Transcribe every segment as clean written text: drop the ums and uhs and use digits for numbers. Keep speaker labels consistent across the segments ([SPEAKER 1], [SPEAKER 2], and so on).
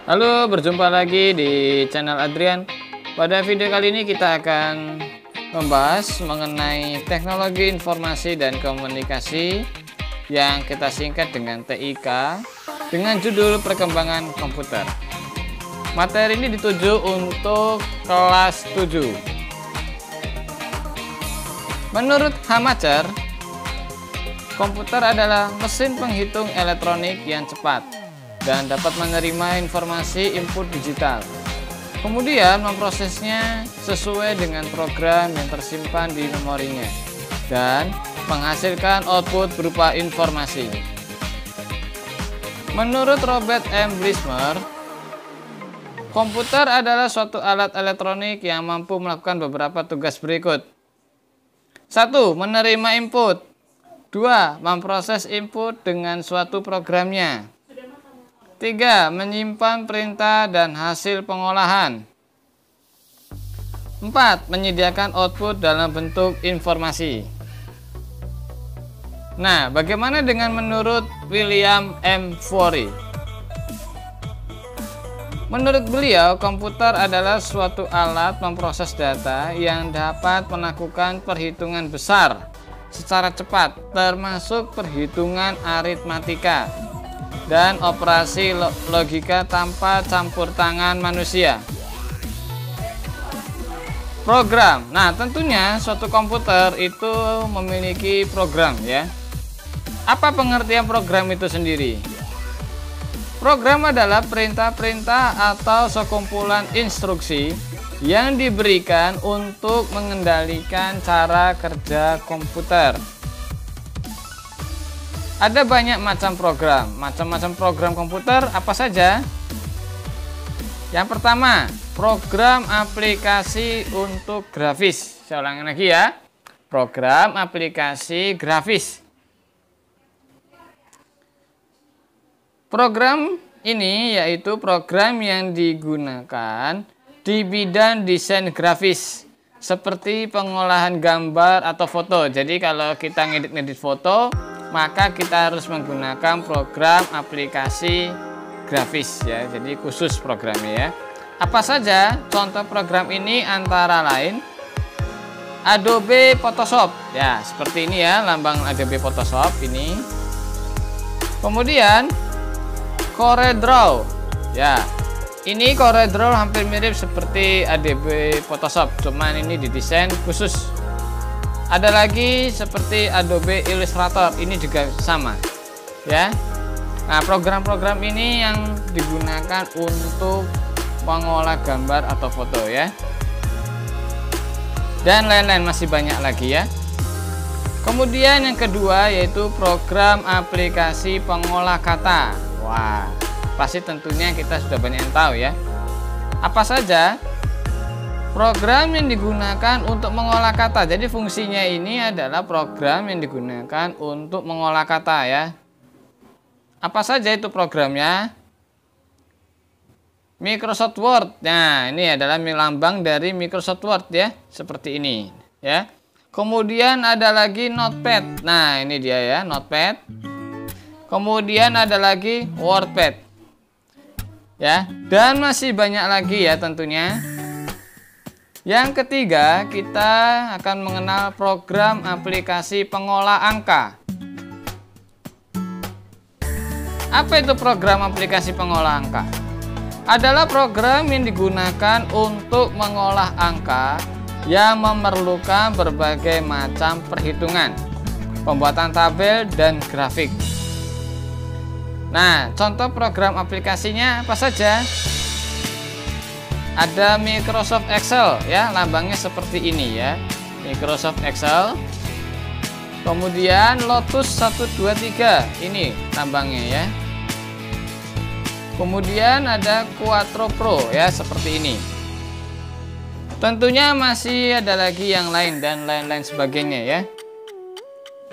[SPEAKER 1] Halo, berjumpa lagi di channel Adrian. Pada video kali ini kita akan membahas mengenai teknologi informasi dan komunikasi yang kita singkat dengan TIK dengan judul perkembangan komputer. Materi ini dituju untuk kelas 7. Menurut Hamacher, komputer adalah mesin penghitung elektronik yang cepat dan dapat menerima informasi input digital, kemudian memprosesnya sesuai dengan program yang tersimpan di memorinya, dan menghasilkan output berupa informasi. Menurut Robert M. Blismer, komputer adalah suatu alat elektronik yang mampu melakukan beberapa tugas berikut. 1. Menerima input. 2. Memproses input dengan suatu programnya. 3. Menyimpan perintah dan hasil pengolahan. 4. Menyediakan output dalam bentuk informasi. Nah, bagaimana dengan menurut William M. Forey? Menurut beliau, komputer adalah suatu alat memproses data yang dapat melakukan perhitungan besar secara cepat, termasuk perhitungan aritmatika dan operasi logika tanpa campur tangan manusia. Program. Nah, tentunya suatu komputer itu memiliki program, ya. Apa pengertian program itu sendiri? Program adalah perintah-perintah atau sekumpulan instruksi yang diberikan untuk mengendalikan cara kerja komputer. Ada banyak macam program. Macam-macam program komputer apa saja? Yang pertama, program aplikasi untuk grafis. Saya ulangi lagi ya. Program aplikasi grafis. Program ini yaitu program yang digunakan di bidang desain grafis, seperti pengolahan gambar atau foto. Jadi kalau kita ngedit foto, maka kita harus menggunakan program aplikasi grafis, ya. Jadi khusus programnya, ya. Apa saja contoh program ini? Antara lain Adobe Photoshop, ya, seperti ini ya lambang Adobe Photoshop ini. Kemudian CorelDRAW, ya. Ini CorelDRAW hampir mirip seperti Adobe Photoshop, cuman ini didesain khusus. Ada lagi seperti Adobe Illustrator, ini juga sama, ya. Nah, program-program ini yang digunakan untuk mengolah gambar atau foto, ya. Dan lain-lain, masih banyak lagi, ya. Kemudian yang kedua yaitu program aplikasi pengolah kata. Wah, pasti tentunya kita sudah banyak yang tahu, ya. Apa saja program yang digunakan untuk mengolah kata? Jadi fungsinya ini adalah program yang digunakan untuk mengolah kata, ya. Apa saja itu programnya? Microsoft Word. Nah, ini adalah lambang dari Microsoft Word, ya, seperti ini, ya. Kemudian ada lagi Notepad. Nah, ini dia, ya, Notepad. Kemudian ada lagi WordPad, ya, dan masih banyak lagi, ya, tentunya. Yang ketiga, kita akan mengenal program aplikasi pengolah angka. Apa itu program aplikasi pengolah angka? Adalah program yang digunakan untuk mengolah angka yang memerlukan berbagai macam perhitungan, pembuatan tabel, dan grafik. Nah, contoh program aplikasinya apa saja? Ada Microsoft Excel, ya, lambangnya seperti ini, ya. Microsoft Excel. Kemudian Lotus 123, ini lambangnya, ya. Kemudian ada Quattro Pro, ya, seperti ini. Tentunya masih ada lagi yang lain dan lain-lain sebagainya, ya.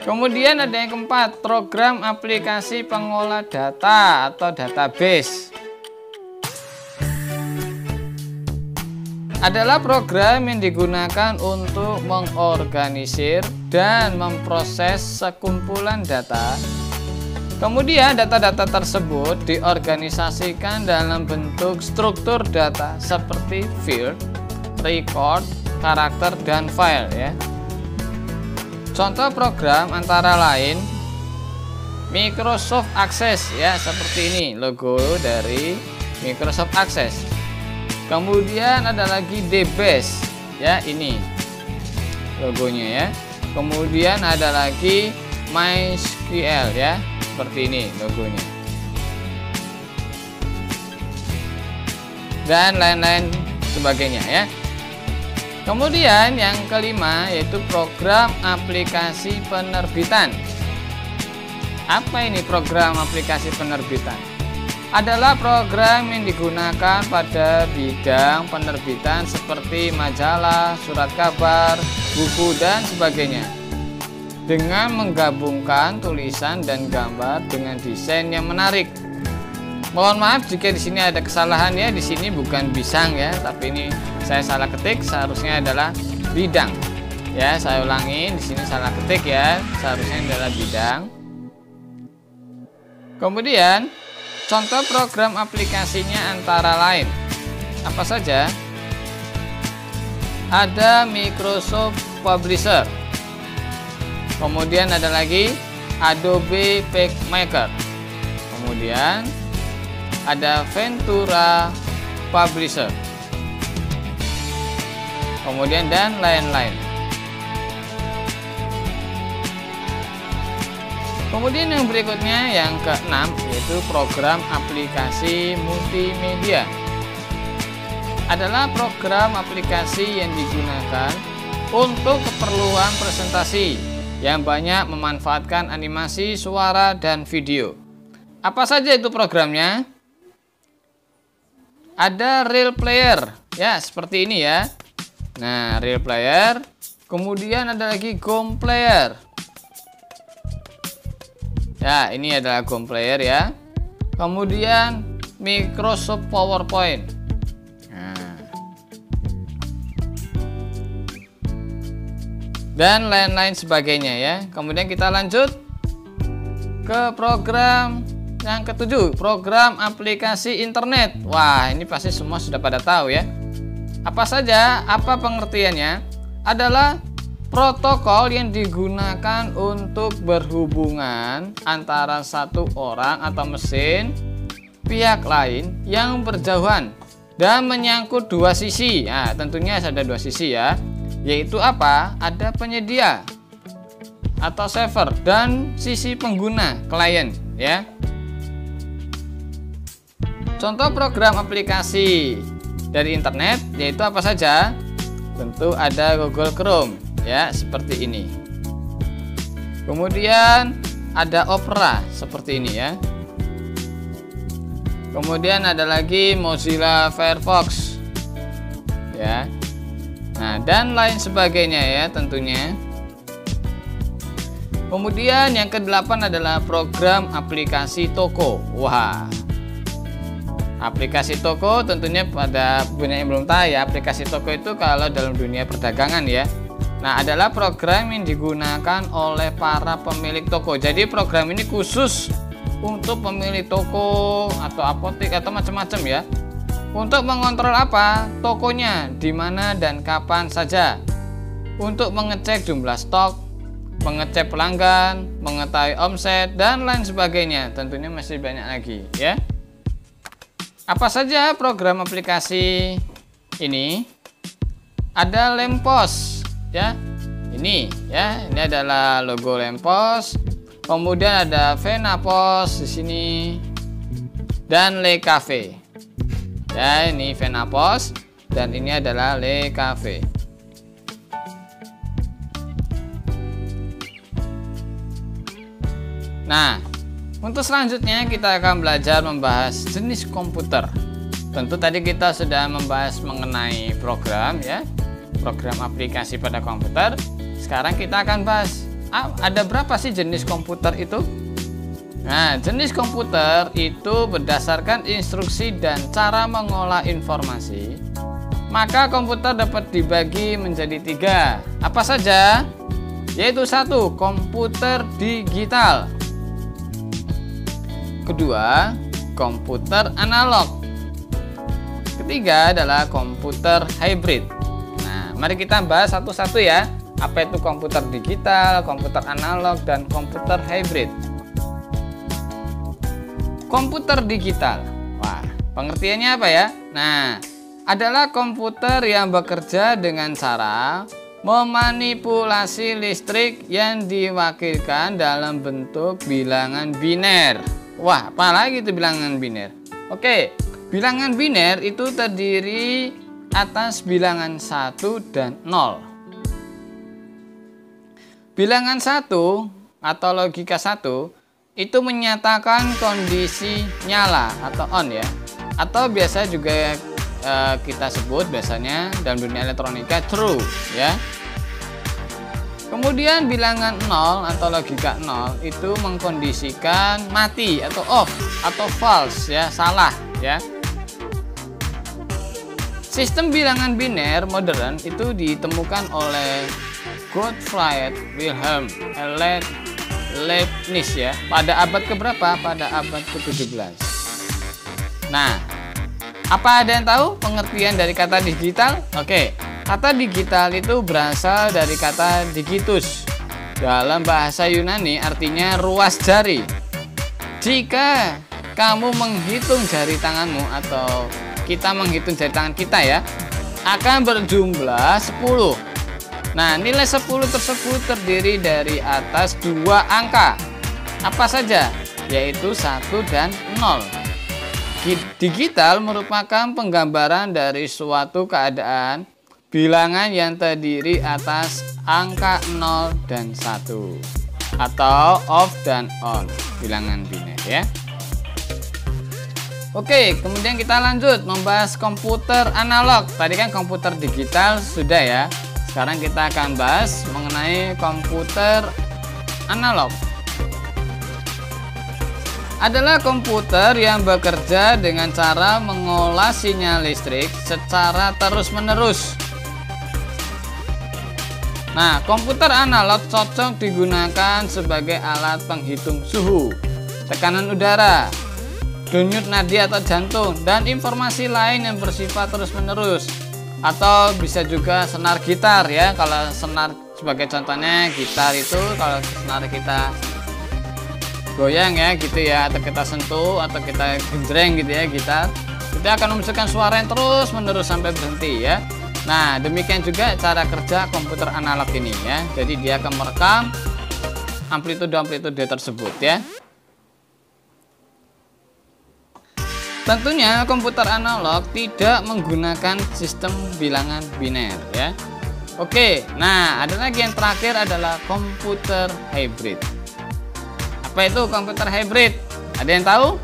[SPEAKER 1] Kemudian ada yang keempat, program aplikasi pengolah data atau database. Adalah program yang digunakan untuk mengorganisir dan memproses sekumpulan data Kemudian data-data tersebut diorganisasikan dalam bentuk struktur data seperti field, record, karakter, dan file ya. Contoh program antara lain Microsoft Access ya, seperti ini logo dari Microsoft Access. Kemudian ada lagi DBase ya, ini logonya ya. Kemudian ada lagi MySQL ya, seperti ini logonya, dan lain-lain sebagainya ya. Kemudian yang kelima yaitu program aplikasi penerbitan. Apa ini program aplikasi penerbitan? Adalah program yang digunakan pada bidang penerbitan seperti majalah, surat kabar, buku, dan sebagainya, dengan menggabungkan tulisan dan gambar dengan desain yang menarik. Mohon maaf jika di sini ada kesalahan ya, di sini bukan bisang ya, tapi ini saya salah ketik, seharusnya adalah bidang. Ya, saya ulangi, di sini salah ketik ya, seharusnya adalah bidang. Kemudian contoh program aplikasinya antara lain apa saja? Ada Microsoft Publisher. Kemudian ada lagi Adobe PageMaker. Kemudian ada Ventura Publisher. Kemudian dan lain-lain. Kemudian yang berikutnya yang keenam yaitu program aplikasi multimedia. Adalah program aplikasi yang digunakan untuk keperluan presentasi yang banyak memanfaatkan animasi, suara, dan video. Apa saja itu programnya? Ada Real Player ya, seperti ini ya. Nah, Real Player. Kemudian ada lagi Gom Player. Ya, ini adalah Gom Player ya. Kemudian Microsoft PowerPoint. Nah. Dan lain-lain sebagainya ya. Kemudian kita lanjut ke program yang ketujuh, program aplikasi internet. Wah, ini pasti semua sudah pada tahu ya. Apa saja? Apa pengertiannya? Adalah protokol yang digunakan untuk berhubungan antara satu orang atau mesin pihak lain yang berjauhan dan menyangkut dua sisi. Nah, tentunya ada dua sisi ya, yaitu apa? Ada penyedia atau server dan sisi pengguna klien ya. Contoh program aplikasi dari internet yaitu apa saja? Tentu ada Google Chrome ya, seperti ini. Kemudian ada Opera seperti ini ya. Kemudian ada lagi Mozilla Firefox ya. Nah, dan lain sebagainya ya tentunya. Kemudian yang ke-8 adalah program aplikasi toko. Wah, aplikasi toko tentunya pada punya yang belum tahu ya, aplikasi toko itu kalau dalam dunia perdagangan ya. Nah, adalah program yang digunakan oleh para pemilik toko. Jadi program ini khusus untuk pemilik toko atau apotek atau macam-macam ya. Untuk mengontrol apa? Tokonya di mana dan kapan saja. Untuk mengecek jumlah stok, mengecek pelanggan, mengetahui omset, dan lain sebagainya. Tentunya masih banyak lagi ya. Apa saja program aplikasi ini? Ada Lempos ya. Ini ya, ini adalah logo Lempos. Kemudian ada Venapos di sini dan Le Cafe. Ya, ini Venapos dan ini adalah Le Cafe. Nah, untuk selanjutnya kita akan belajar membahas jenis komputer. Tentu tadi kita sudah membahas mengenai program ya, program aplikasi pada komputer. Sekarang kita akan bahas ada berapa sih jenis komputer itu? Nah, jenis komputer itu berdasarkan instruksi dan cara mengolah informasi. Maka komputer dapat dibagi menjadi 3. Apa saja? Yaitu 1. Komputer digital. Kedua, komputer analog. Ketiga adalah komputer hybrid. Nah, mari kita bahas satu-satu ya. Apa itu komputer digital, komputer analog, dan komputer hybrid. Komputer digital. Wah, pengertiannya apa ya? Nah, adalah komputer yang bekerja dengan cara memanipulasi listrik yang diwakilkan dalam bentuk bilangan biner. Wah, apalagi itu bilangan biner? Oke, bilangan biner itu terdiri atas bilangan 1 dan 0. Bilangan 1 atau logika 1 itu menyatakan kondisi nyala atau on ya. Atau biasa juga kita sebut biasanya dalam dunia elektronika true ya. Kemudian bilangan 0 atau logika 0 itu mengkondisikan mati atau off atau false ya, salah ya. Sistem bilangan biner modern itu ditemukan oleh Gottfried Wilhelm Leibniz ya, pada abad keberapa? Pada abad ke-17. Nah, apa ada yang tahu pengertian dari kata digital? Oke, kata digital itu berasal dari kata digitus. Dalam bahasa Yunani artinya ruas jari. Jika kamu menghitung jari tanganmu atau kita menghitung jari tangan kita ya, akan berjumlah 10. Nah, nilai 10 tersebut terdiri dari atas 2 angka. Apa saja? Yaitu 1 dan 0. Digital merupakan penggambaran dari suatu keadaan bilangan yang terdiri atas angka 0 dan 1 atau off dan on, bilangan biner ya. Oke, kemudian kita lanjut membahas komputer analog. Tadi kan komputer digital sudah ya. Sekarang kita akan bahas mengenai komputer analog. Adalah komputer yang bekerja dengan cara mengolah sinyal listrik secara terus-menerus. Nah, komputer analog cocok digunakan sebagai alat penghitung suhu, tekanan udara, denyut nadi atau jantung, dan informasi lain yang bersifat terus-menerus. Atau bisa juga senar gitar ya. Kalau senar sebagai contohnya gitar itu kalau senar kita goyang ya gitu ya, atau kita sentuh atau kita genjreng gitu ya gitar, itu akan menghasilkan suara yang terus menerus sampai berhenti ya. Nah, demikian juga cara kerja komputer analog ini ya. Jadi dia akan merekam amplitude tersebut ya. Tentunya komputer analog tidak menggunakan sistem bilangan biner ya. Oke, nah ada lagi yang terakhir adalah komputer hybrid. Apa itu komputer hybrid? Ada yang tahu?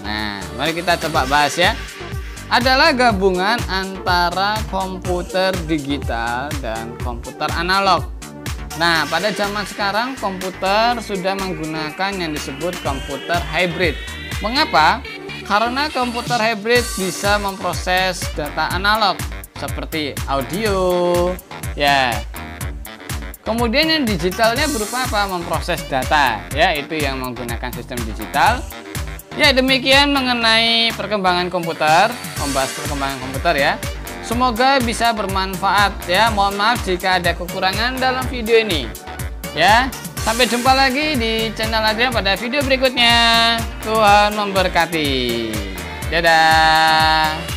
[SPEAKER 1] Nah, mari kita coba bahas ya. Adalah gabungan antara komputer digital dan komputer analog. Nah, pada zaman sekarang komputer sudah menggunakan yang disebut komputer hybrid. Mengapa? Karena komputer hybrid bisa memproses data analog seperti audio ya. Kemudian yang digitalnya berupa apa? Memproses data ya, itu yang menggunakan sistem digital. Ya, demikian mengenai perkembangan komputer, membahas perkembangan komputer ya. Semoga bisa bermanfaat ya. Mohon maaf jika ada kekurangan dalam video ini ya. Sampai jumpa lagi di channel Adrian pada video berikutnya. Tuhan memberkati. Dadah.